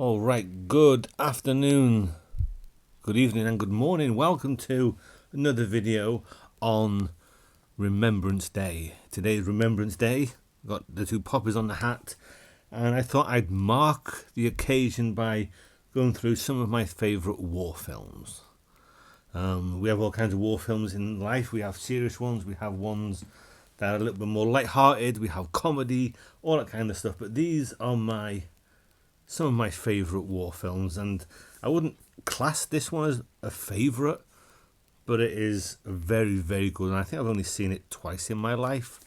All right, good afternoon, good evening and good morning. Welcome to another video on Remembrance Day. Today's Remembrance Day. Got the two poppies on the hat, and I thought I'd mark the occasion by going through some of my favourite war films. We have all kinds of war films in life. We have serious ones, we have ones that are a little bit more light-hearted, we have comedy, all that kind of stuff, but these are some of my favourite war films, and I wouldn't class this one as a favourite, but it is very, very good, and I think I've only seen it twice in my life,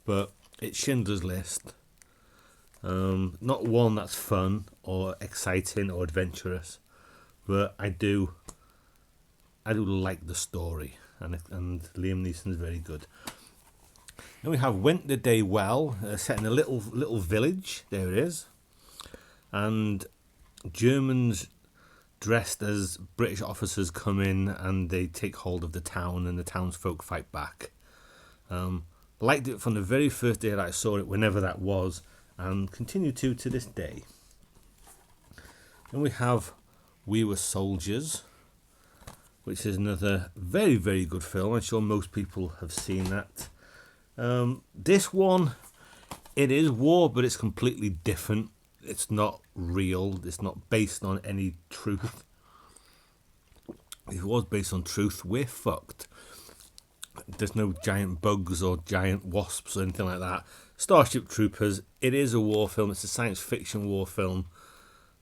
but it's Schindler's List. Not one that's fun or exciting or adventurous, but I do like the story, and Liam Neeson's very good. Then we have Went the Day Well, set in a little village. There it is. And Germans dressed as British officers come in and they take hold of the town, and the townsfolk fight back. Liked it from the very first day that I saw it, whenever that was, and continue to this day. Then we have We Were Soldiers, which is another very, very good film. I'm sure most people have seen that. This one, it is war, but it's completely different. It's not real. It's not based on any truth. If it was based on truth, we're fucked. There's no giant bugs or giant wasps or anything like that. Starship Troopers, it is a war film. It's a science fiction war film.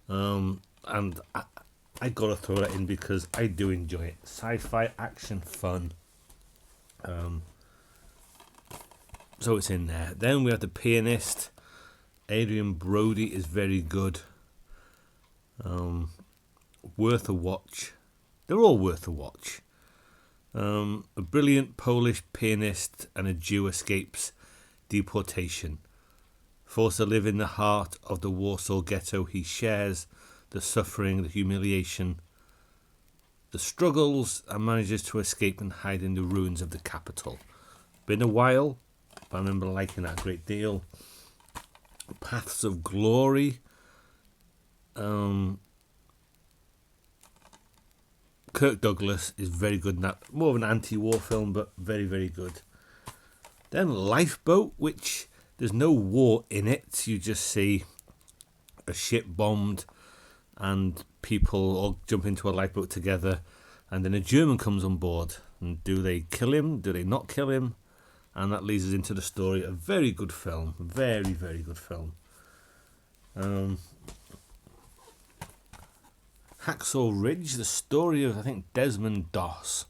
And I gotta throw that in because I do enjoy it. Sci-fi, action, fun. So it's in there. Then we have The Pianist. Adrian Brody is very good. Worth a watch. They're all worth a watch. A brilliant Polish pianist and a Jew escapes deportation. Forced to live in the heart of the Warsaw ghetto, he shares the suffering, the humiliation, the struggles, and manages to escape and hide in the ruins of the capital. Been a while, but I remember liking that a great deal. Paths of Glory. Kirk Douglas is very good in that. More of an anti-war film, but very, very good. Then Lifeboat, which there's no war in it. You just see a ship bombed and people all jump into a lifeboat together, and then a German comes on board. And do they kill him? Do they not kill him? And that leads us into the story. A very good film. Very, very good film. Hacksaw Ridge, the story of, I think, Desmond Doss,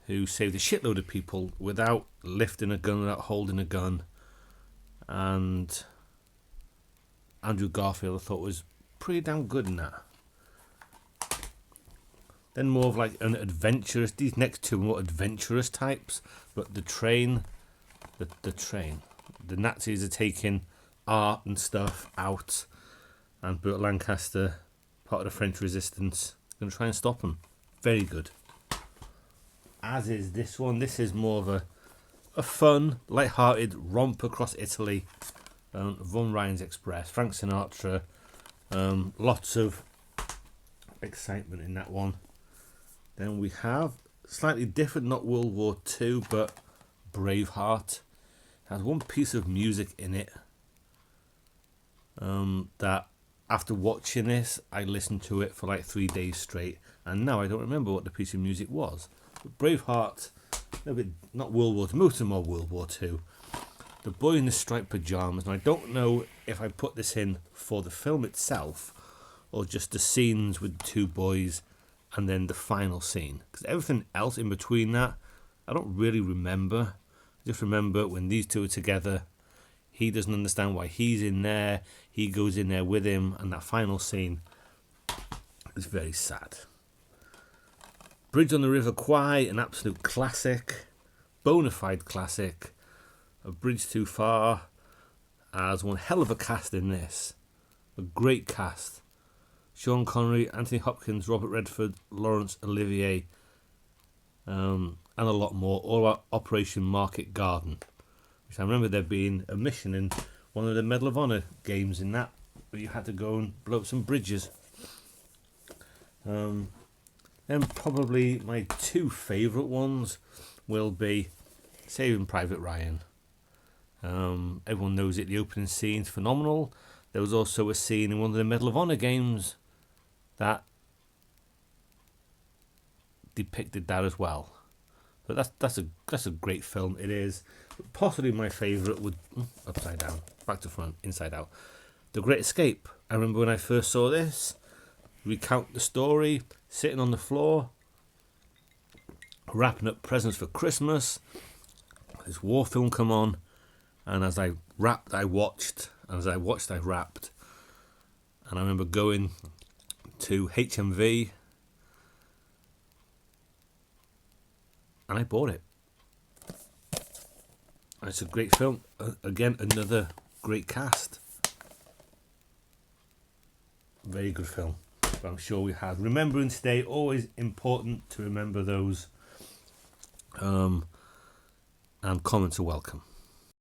who saved a shitload of people without lifting a gun, without holding a gun. And Andrew Garfield, I thought, was pretty damn good in that. Then more of like an adventurous. These next two are more adventurous types. But the train. The Nazis are taking art and stuff out. And Burt Lancaster, part of the French resistance, going to try and stop them. Very good. As is this one. This is more of a fun, light-hearted romp across Italy. Von Ryan's Express. Frank Sinatra. Lots of excitement in that one. Then we have slightly different, not World War II, but Braveheart. It has one piece of music in it that after watching this, I listened to it for like 3 days straight, and now I don't remember what the piece of music was. But Braveheart, a bit, not World War II, most of them are World War II. The Boy in the Striped Pyjamas, and I don't know if I put this in for the film itself or just the scenes with the two boys and then the final scene, because everything else in between that I don't really remember. I just remember when these two are together, he doesn't understand why he's in there, he goes in there with him, and that final scene is very sad. Bridge on the River Kwai, an absolute classic, bona fide classic. A Bridge Too Far has one hell of a cast in this, a great cast. Sean Connery, Anthony Hopkins, Robert Redford, Laurence Olivier, and a lot more, all about Operation Market Garden, which I remember there being a mission in one of the Medal of Honor games in that where you had to go and blow up some bridges. Then probably my two favourite ones will be Saving Private Ryan. Everyone knows it, the opening scene's phenomenal. There was also a scene in one of the Medal of Honor games that depicted that as well. But that's a great film. It is. Possibly my favourite would upside down, back to front, inside out. The Great Escape. I remember when I first saw this, recount the story, sitting on the floor, wrapping up presents for Christmas. This war film come on, and as I wrapped, I watched. And as I watched, I wrapped. And I remember going to HMV, and I bought it. And it's a great film. Again, another great cast. Very good film. But I'm sure we have. Remembrance Day, always important to remember those. And comments are welcome.